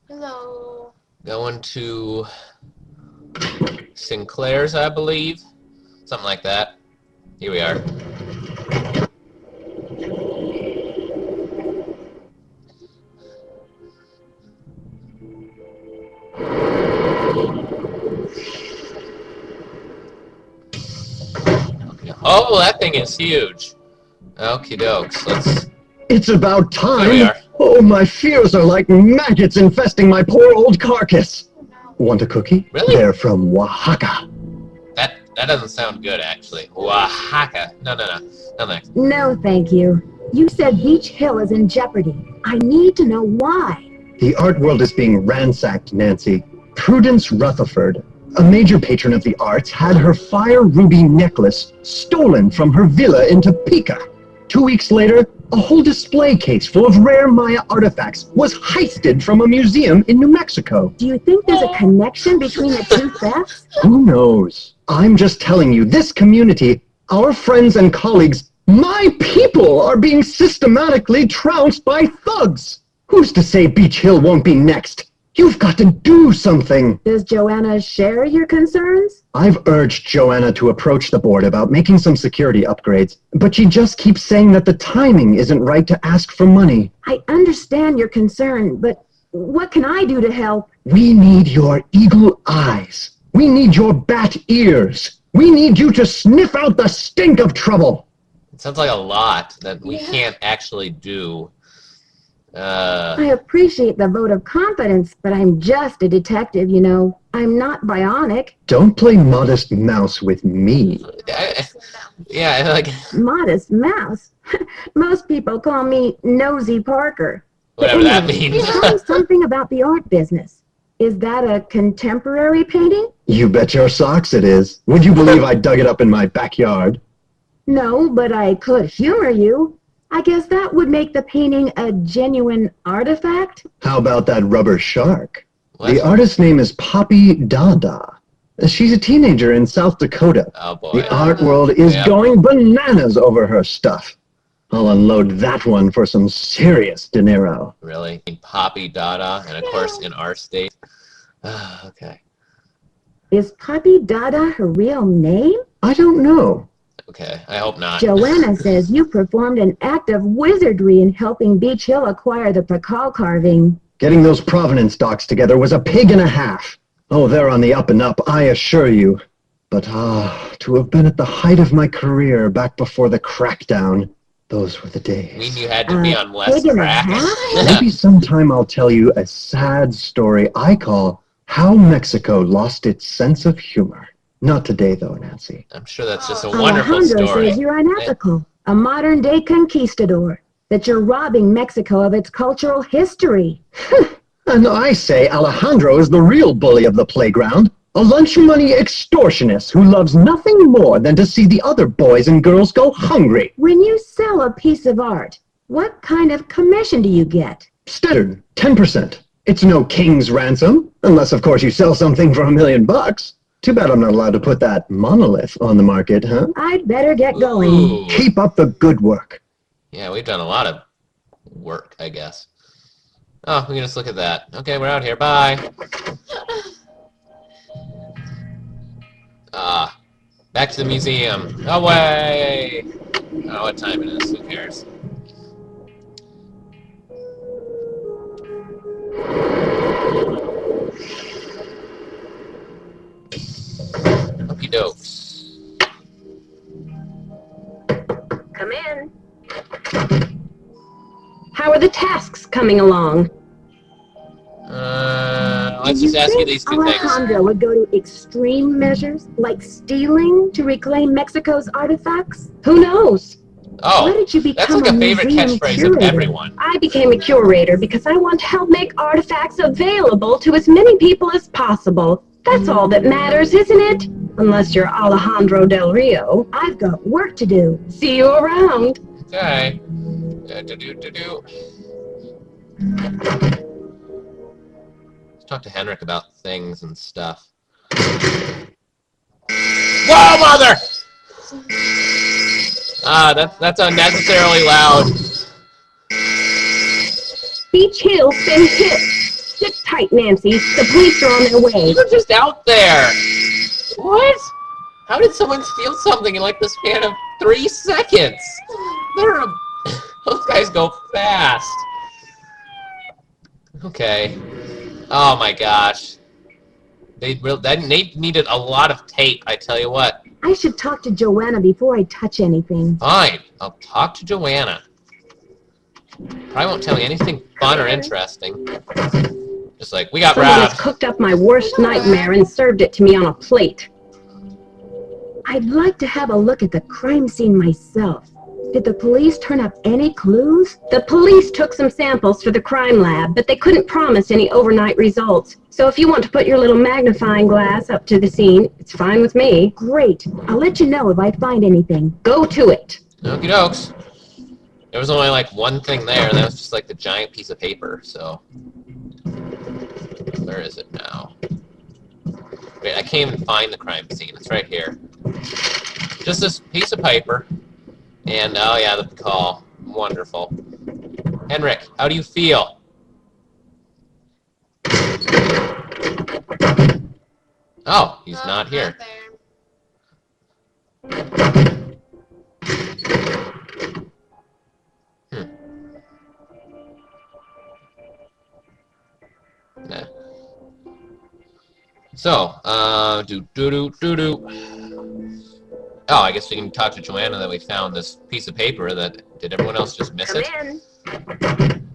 Hello. Going to Sinclair's, I believe. Something like that. Here we are. Oh, that thing is huge. Okie dokes. Let's. It's about time. There we are. Oh, my fears are like maggots infesting my poor old carcass. Want a cookie? Really? They're from Oaxaca. That doesn't sound good, actually. Oaxaca. No. No thanks. No, thank you. You said Beach Hill is in jeopardy. I need to know why. The art world is being ransacked, Nancy. Prudence Rutherford, a major patron of the arts, had her fire ruby necklace stolen from her villa in Topeka. 2 weeks later, a whole display case full of rare Maya artifacts was heisted from a museum in New Mexico. Do you think there's a connection between the two thefts? Who knows? I'm just telling you, this community, our friends and colleagues, my people are being systematically trounced by thugs. Who's to say Beach Hill won't be next? You've got to do something. Does Joanna share your concerns? I've urged Joanna to approach the board about making some security upgrades, but she just keeps saying that the timing isn't right to ask for money. I understand your concern, but what can I do to help? We need your eagle eyes. We need your bat ears. We need you to sniff out the stink of trouble. It sounds like a lot that we can't actually do. I appreciate the vote of confidence, but I'm just a detective, you know. I'm not bionic. Don't play modest mouse with me. Yeah, like... Modest mouse? Most people call me Nosy Parker. Whatever that means. Tell me something about the art business. Is that a contemporary painting? You bet your socks it is. Would you believe I dug it up in my backyard? No, but I could humor you. I guess that would make the painting a genuine artifact? How about that rubber shark? What? The artist's name is Poppy Dada. She's a teenager in South Dakota. Oh, boy. The art world is going bananas over her stuff. I'll unload that one for some serious dinero. Really? Poppy Dada, and of course in our state. Okay. Is Poppy Dada her real name? I don't know. Okay, I hope not. Joanna says you performed an act of wizardry in helping Beach Hill acquire the Pakal carving. Getting those provenance docs together was a pig and a half. Oh, they're on the up and up, I assure you. But to have been at the height of my career back before the crackdown, those were the days. I mean, you had to be on less pig and a crack. half? Maybe sometime I'll tell you a sad story I call How Mexico Lost Its Sense of Humor. Not today, though, Nancy. I'm sure that's just a wonderful Alejandro story. says you're unethical, a modern-day conquistador, that you're robbing Mexico of its cultural history. And I say Alejandro is the real bully of the playground, a lunch money extortionist who loves nothing more than to see the other boys and girls go hungry. When you sell a piece of art, what kind of commission do you get? Standard, 10%. It's no king's ransom, unless, of course, you sell something for $1 million. Too bad I'm not allowed to put that monolith on the market, huh? I'd better get going. Ooh. Keep up the good work. Yeah, we've done a lot of work, I guess. Oh, we can just look at that. Okay, we're out here. Bye. Back to the museum. Away! I don't know what time it is. Who cares? Okie dokes. Come in. How are the tasks coming along? Let's just ask you these two things. Alejandro would go to extreme measures, like stealing, to reclaim Mexico's artifacts? Who knows? Oh, Why did you that's become like a a favorite museum catchphrase curator? of everyone. I became a curator because I want to help make artifacts available to as many people as possible. That's all that matters, isn't it? Unless you're Alejandro Del Rio. I've got work to do. See you around. Okay. Let's talk to Henrik about things and stuff. Whoa, mother! That's unnecessarily loud. Beach Hill's been hit. Sit tight, Nancy. The police are on their way. You're just out there. What? How did someone steal something in like the span of 3 seconds? Those guys go fast. Okay. Oh my gosh. They needed a lot of tape, I tell you what. I should talk to Joanna before I touch anything. Fine. I'll talk to Joanna. Probably won't tell me anything fun or interesting. Just like, we got Someone has robbed. cooked up my worst nightmare and served it to me on a plate. I'd like to have a look at the crime scene myself. Did the police turn up any clues? The police took some samples for the crime lab, but they couldn't promise any overnight results. So if you want to put your little magnifying glass up to the scene, it's fine with me. Great. I'll let you know if I find anything. Go to it. Okie dokes. There was only like one thing there, and that was just like the giant piece of paper, so. Where is it now? Wait, I can't even find the crime scene. It's right here. Just this piece of paper. And, oh yeah, the call. Wonderful. Henrik, how do you feel? Oh, he's not here. Nah. So, Oh, I guess we can talk to Joanna that we found this piece of paper. Did everyone else just miss it?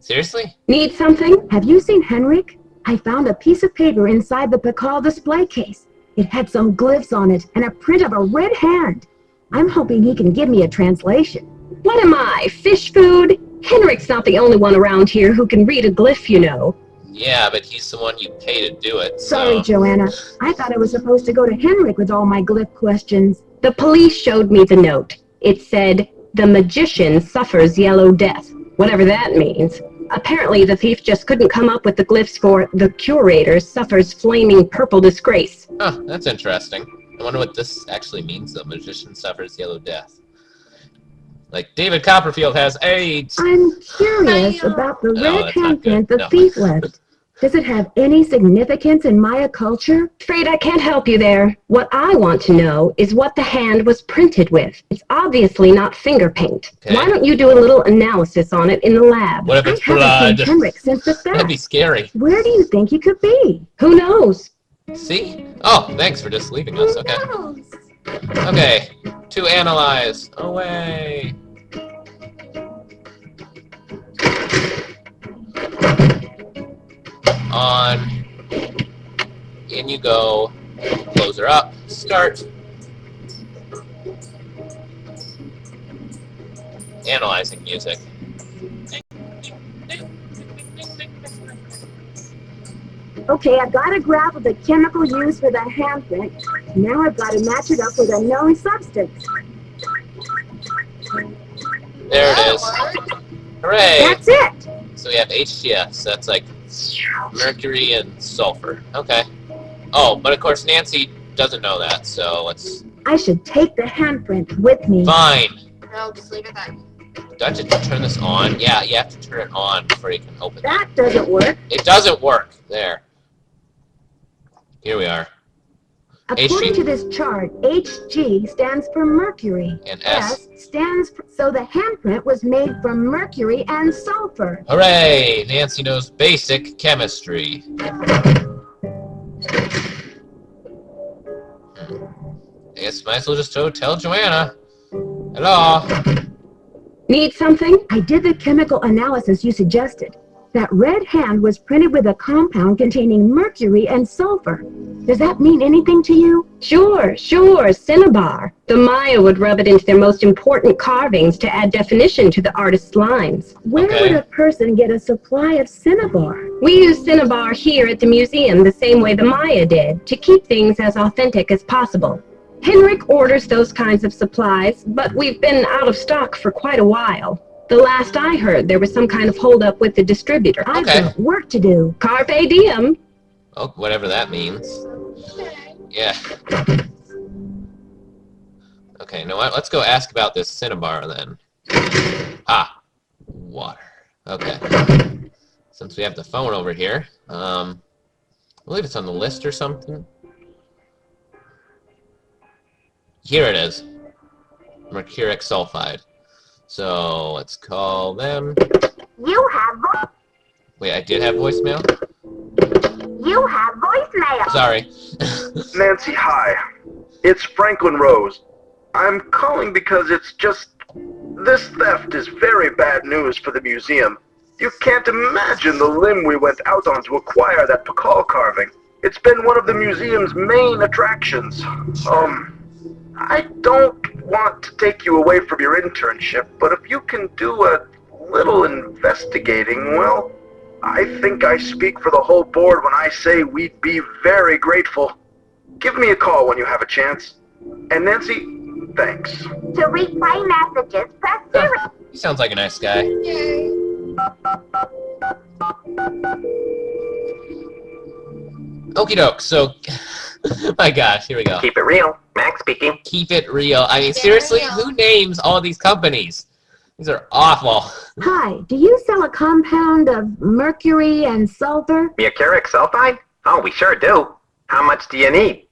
Seriously? Need something? Have you seen Henrik? I found a piece of paper inside the Pakal display case. It had some glyphs on it and a print of a red hand. I'm hoping he can give me a translation. What am I, fish food? Henrik's not the only one around here who can read a glyph, you know. Yeah, but he's the one you pay to do it, so... Sorry, Joanna. I thought I was supposed to go to Henrik with all my glyph questions. The police showed me the note. It said, "The magician suffers yellow death," whatever that means. Apparently, the thief just couldn't come up with the glyphs for "the curator suffers flaming purple disgrace." Huh, that's interesting. I wonder what this actually means, the magician suffers yellow death. Like, David Copperfield has AIDS! I'm curious about the No, red that's not handprint good. the No. thief left. Does it have any significance in Maya culture? Afraid I can't help you there. What I want to know is what the hand was printed with. It's obviously not finger paint. Okay. Why don't you do a little analysis on it in the lab? What if it's I haven't blood? seen Henrik since the That'd be theft. scary. Where do you think he could be? Who knows? See? Oh, thanks for just leaving us, okay. Okay, to analyze. Away. On. In you go. Close her up. Start. Analyzing music. Okay, I've got a graph of the chemical used for the handprint. Now I've got to match it up with a known substance. There it is. Hooray! That's it! So we have HTS. That's like mercury and sulfur. Okay. Oh, but of course Nancy doesn't know that, so let's... I should take the handprint with me. Fine. No, just leave it there. Do I have to turn this on? Yeah, you have to turn it on before you can open it. That doesn't work. It doesn't work. There. Here we are. According HG. to this chart, HG stands for mercury. And S. stands for, so the handprint was made from mercury and sulfur. Hooray! Nancy knows basic chemistry. I guess might as well just tell Joanna. Hello? Need something? I did the chemical analysis you suggested. That red hand was printed with a compound containing mercury and sulfur. Does that mean anything to you? Sure, cinnabar. The Maya would rub it into their most important carvings to add definition to the artist's lines. Where Okay. would a person get a supply of cinnabar? We use cinnabar here at the museum the same way the Maya did, to keep things as authentic as possible. Henrik orders those kinds of supplies, but we've been out of stock for quite a while. The last I heard, there was some kind of holdup with the distributor. I've Okay. got work to do. Carpe diem. Oh, whatever that means. Yeah. Okay, you know what? Let's go ask about this cinnabar then. Ah, water. Okay. since we have the phone over here. I believe it's on the list or something. Here it is. Mercuric sulfide. So let's call them. You have Wait, I did have voicemail? you have voicemail. Sorry. Nancy, hi. It's Franklin Rose. I'm calling because it's just... This theft is very bad news for the museum. You can't imagine the limb we went out on to acquire that Pakal carving. It's been one of the museum's main attractions. I don't want to take you away from your internship, but if you can do a little investigating, well, I think I speak for the whole board when I say we'd be very grateful. Give me a call when you have a chance. And Nancy, thanks. To replay messages, press 0. He sounds like a nice guy. Okie doke, so... my gosh, here we go. Keep it real. Max speaking. Keep it real. I mean, seriously, who names all these companies? These are awful. Hi, do you sell a compound of mercury and sulfur? Mercuric sulfide? Oh, we sure do. How much do you need?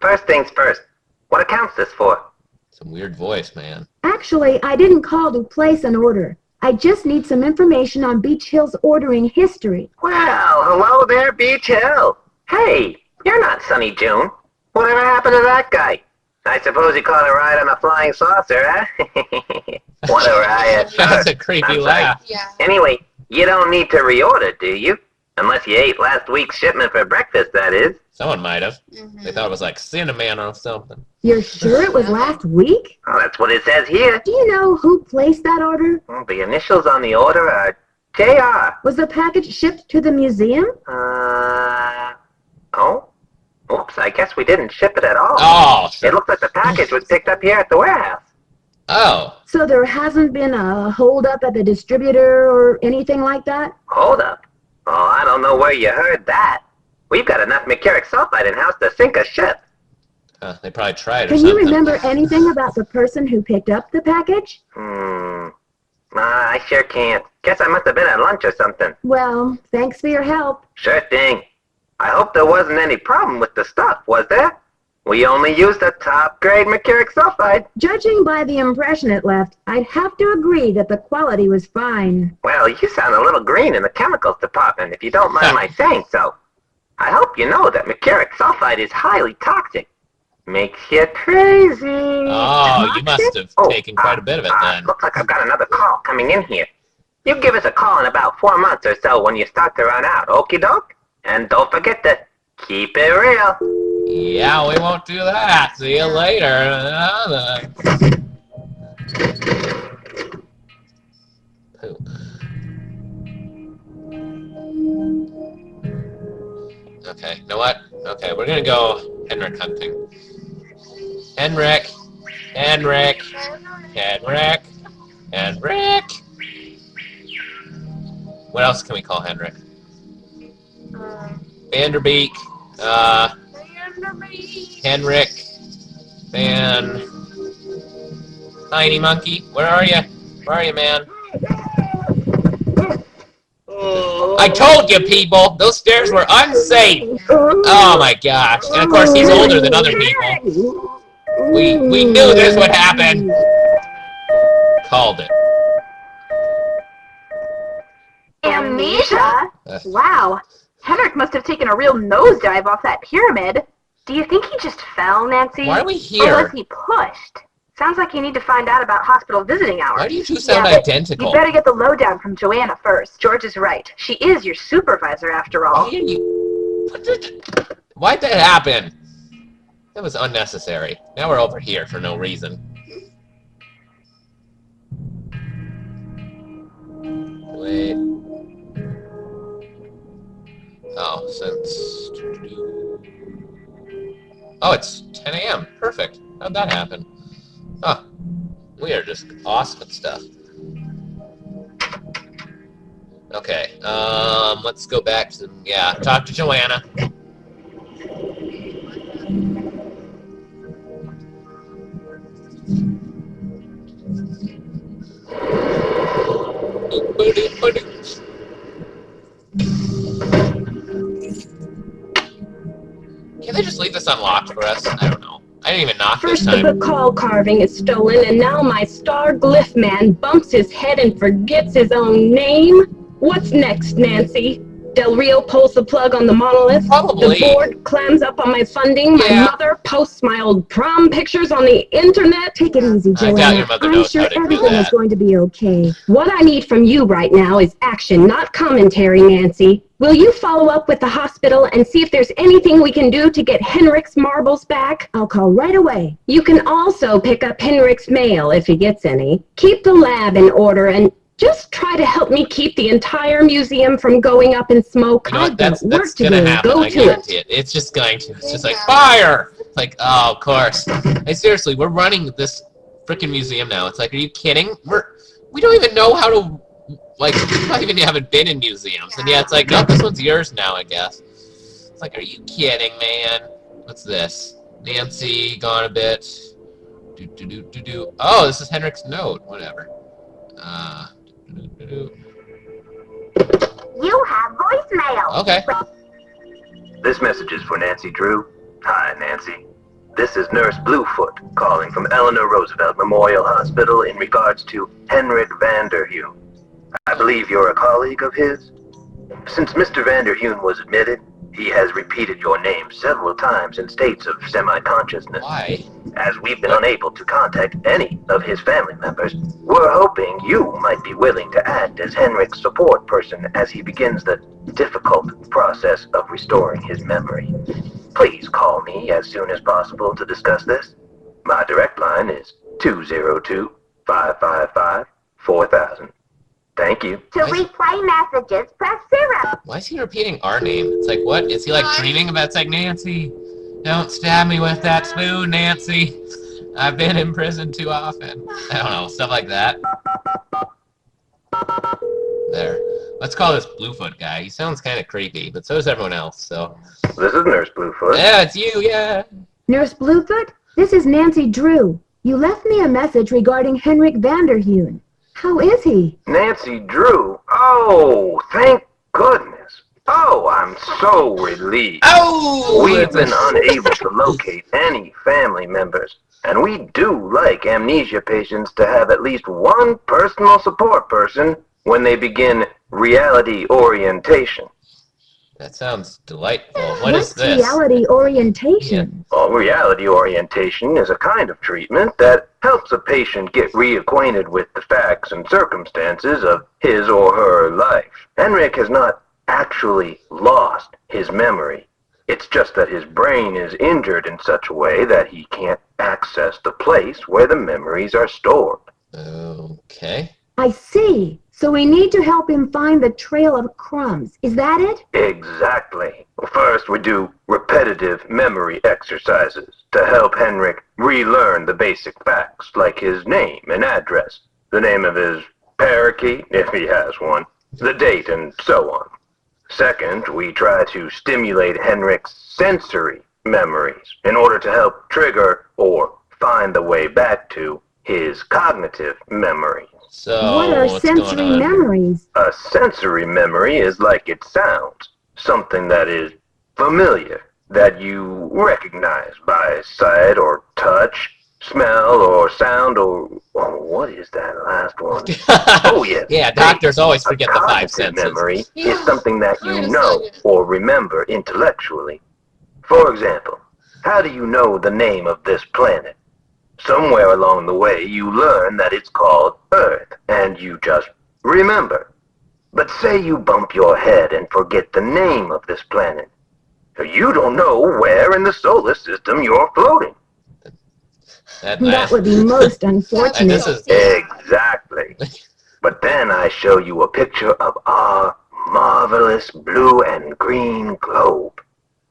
First things first. What account's this for? Some weird voice, man. Actually, I didn't call to place an order. I just need some information on Beach Hill's ordering history. Well, hello there, Beach Hill. Hey, you're not Sunny June. Whatever happened to that guy? I suppose you caught a ride on a flying saucer, huh? What a riot. That's a creepy I'm sorry. laugh. Yeah. Anyway, you don't need to reorder, do you? Unless you ate last week's shipment for breakfast, that is. Someone might have. They thought it was like Cinnamon or something. You're sure it was last week? Oh, that's what it says here. Do you know who placed that order? Well, the initials on the order are JR. Was the package shipped to the museum? Oh? Oops, I guess we didn't ship it at all. Oh, It sure. looks like the package was picked up here at the warehouse. Oh. So there hasn't been a holdup at the distributor or anything like that? Hold up. Oh, I don't know where you heard that. We've got enough mercuric sulfide in-house to sink a ship. They probably tried or Can something. you remember anything about the person who picked up the package? I sure can't. Guess I must have been at lunch or something. Well, thanks for your help. Sure thing. I hope there wasn't any problem with the stuff, was there? We only used the top-grade mercuric sulfide. Judging by the impression it left, I'd have to agree that the quality was fine. Well, you sound a little green in the chemicals department, if you don't mind my saying so. I hope you know that mercuric sulfide is highly toxic. Makes you crazy. Oh, you must have taken quite a bit of it then. Looks like I've got another call coming in here. You give us a call in about 4 months or so when you start to run out, okie doke? And don't forget to keep it real. Yeah, we won't do that. See you later. Pooh. Okay, you know what? Okay, we're gonna go Henrik hunting. Henrik! Henrik! Henrik! Henrik! What else can we call Henrik? Vanderbeek. Henrik. Van. Tiny Monkey. Where are you? Where are you, man? I told you, people! Those stairs were unsafe! Oh my gosh. And of course, he's older than other people. We knew this would happen! Called it. Amnesia? Wow. Henrik must have taken a real nosedive off that pyramid. Do you think he just fell, Nancy? Why are we Or here? was he pushed? Sounds like you need to find out about hospital visiting hours. Why do you two sound but identical? You better get the lowdown from Joanna first. George is right. She is your supervisor, after all. Why are you... Why'd that happen? That was unnecessary. Now we're over here for no reason. Wait. Oh, since... Oh, it's 10 a.m. Perfect. How'd that happen? Huh. We are just awesome at stuff. Okay, let's go back to, yeah, talk to Joanna. they just leave this unlocked for us? I don't know. I didn't even knock First this the time. Bacall carving is stolen, and now my star glyph man bumps his head and forgets his own name? What's next, Nancy? Del Rio pulls the plug on the monolith. Probably. The board clams up on my funding. My Yeah. mother posts my old prom pictures on the internet. Take it easy, I doubt Joanna. your mother I'm knows sure how to do everything is that. going to be okay. What I need from you right now is action, not commentary, Nancy. Will you follow up with the hospital and see if there's anything we can do to get Henrik's marbles back? I'll call right away. You can also pick up Henrik's mail if he gets any. Keep the lab in order and just try to help me keep the entire museum from going up in smoke. You know what? I've got That's work to gonna do. happen. Go I to it. guarantee it. It's just going to. It's just like fire. It's like, oh, of course. Hey, seriously, we're running this freaking museum now. It's like, are you kidding? We don't even know how to. Like, we not even haven't been in museums, and yeah, it's like, no, this one's yours now, I guess. It's like, are you kidding, man? What's this? Nancy, gone a bit. Oh, this is Henrik's note. Whatever. You have voicemail. Okay. This message is for Nancy Drew. Hi, Nancy. This is Nurse Bluefoot calling from Eleanor Roosevelt Memorial Hospital in regards to Henrik Vanderheun. I believe you're a colleague of his. Since Mr. Vanderheun was admitted, he has repeated your name several times in states of semi-consciousness. Why? As we've been unable to contact any of his family members, we're hoping you might be willing to act as Henrik's support person as he begins the difficult process of restoring his memory. Please call me as soon as possible to discuss this. My direct line is 202-555-4000. Thank you. To replay messages, press 0. Why is he repeating our name? It's like, what? Is he like dreaming about? It's like, Nancy, don't stab me with that spoon, Nancy. I've been in prison too often. I don't know, stuff like that. There. Let's call this Bluefoot guy. He sounds kind of creepy, but so does everyone else, so. This is Nurse Bluefoot. Yeah, it's you, yeah. Nurse Bluefoot, this is Nancy Drew. You left me a message regarding Henrik Vanderheun. How is he? Nancy Drew? Oh, thank goodness. Oh, I'm so relieved. Oh! We've been unable to locate any family members, and we do like amnesia patients to have at least one personal support person when they begin reality orientation. That sounds delightful. What What's is this? reality orientation? Well, reality orientation is a kind of treatment that helps a patient get reacquainted with the facts and circumstances of his or her life. Henrik has not actually lost his memory. It's just that his brain is injured in such a way that he can't access the place where the memories are stored. Okay. I see. So we need to help him find the trail of crumbs. Is that it? Exactly. First, we do repetitive memory exercises to help Henrik relearn the basic facts, like his name and address, the name of his parakeet, if he has one, the date, and so on. Second, we try to stimulate Henrik's sensory memories in order to help trigger or find the way back to his cognitive memories. So, What are what's going sensory on? memories? A sensory memory is like it sounds, something that is familiar, that you recognize by sight or touch, smell or sound or... Oh, what is that last one? Oh, yes. Yeah, doctors always A forget the five cognitive senses. memory is something that you know or remember intellectually. For example, how do you know the name of this planet? Somewhere along the way, you learn that it's called Earth, and you just remember. But say you bump your head and forget the name of this planet. You don't know where in the solar system you're floating. That would be most unfortunate. This is Exactly. But then I show you a picture of our marvelous blue and green globe.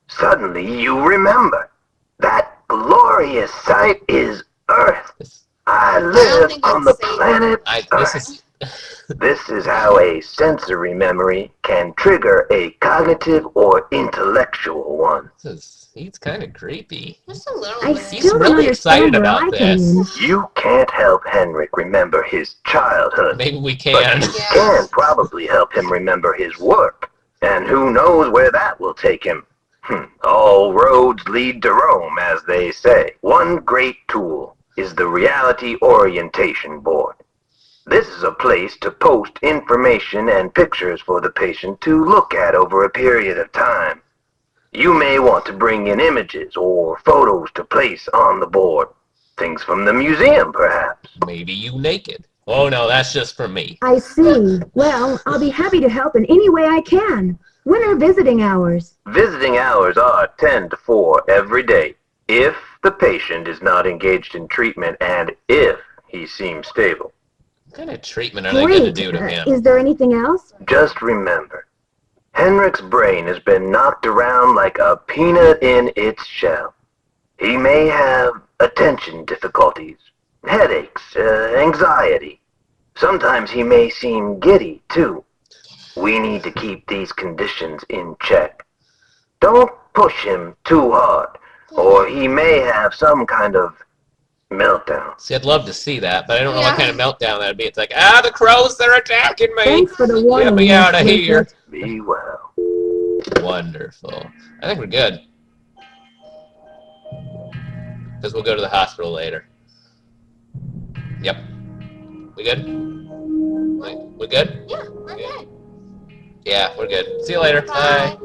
Suddenly you remember. That glorious sight is Earth. I live on the planet Earth. This is how a sensory memory can trigger a cognitive or intellectual one. He's kind of creepy. Just a little I bit. He's still don't really excited understand where about I come this. in. You can't help Henrik remember his childhood, Maybe we but can. you can probably help him remember his work. And who knows where that will take him. All roads lead to Rome, as they say. One great tool is the Reality Orientation Board. This is a place to post information and pictures for the patient to look at over a period of time. You may want to bring in images or photos to place on the board. Things from the museum, perhaps. Maybe you naked. Oh no, that's just for me. I see. Well, I'll be happy to help in any way I can. When are visiting hours? Visiting hours are 10 to 4 every day, if the patient is not engaged in treatment and if he seems stable. What kind of treatment are they going to Great. do to him? Is there anything else? Just remember, Henrik's brain has been knocked around like a peanut in its shell. He may have attention difficulties, headaches, anxiety. Sometimes he may seem giddy, too. We need to keep these conditions in check. Don't push him too hard, or he may have some kind of meltdown. See, I'd love to see that, but I don't know what kind of meltdown that'd be. It's like, the crows, they're attacking me! Thanks for the warning. Get me out of Miss here! Be well. Wonderful. I think we're good. Because we'll go to the hospital later. Yep. We good? We good? Yeah, we're good. Yeah, we're good. See you later. Bye.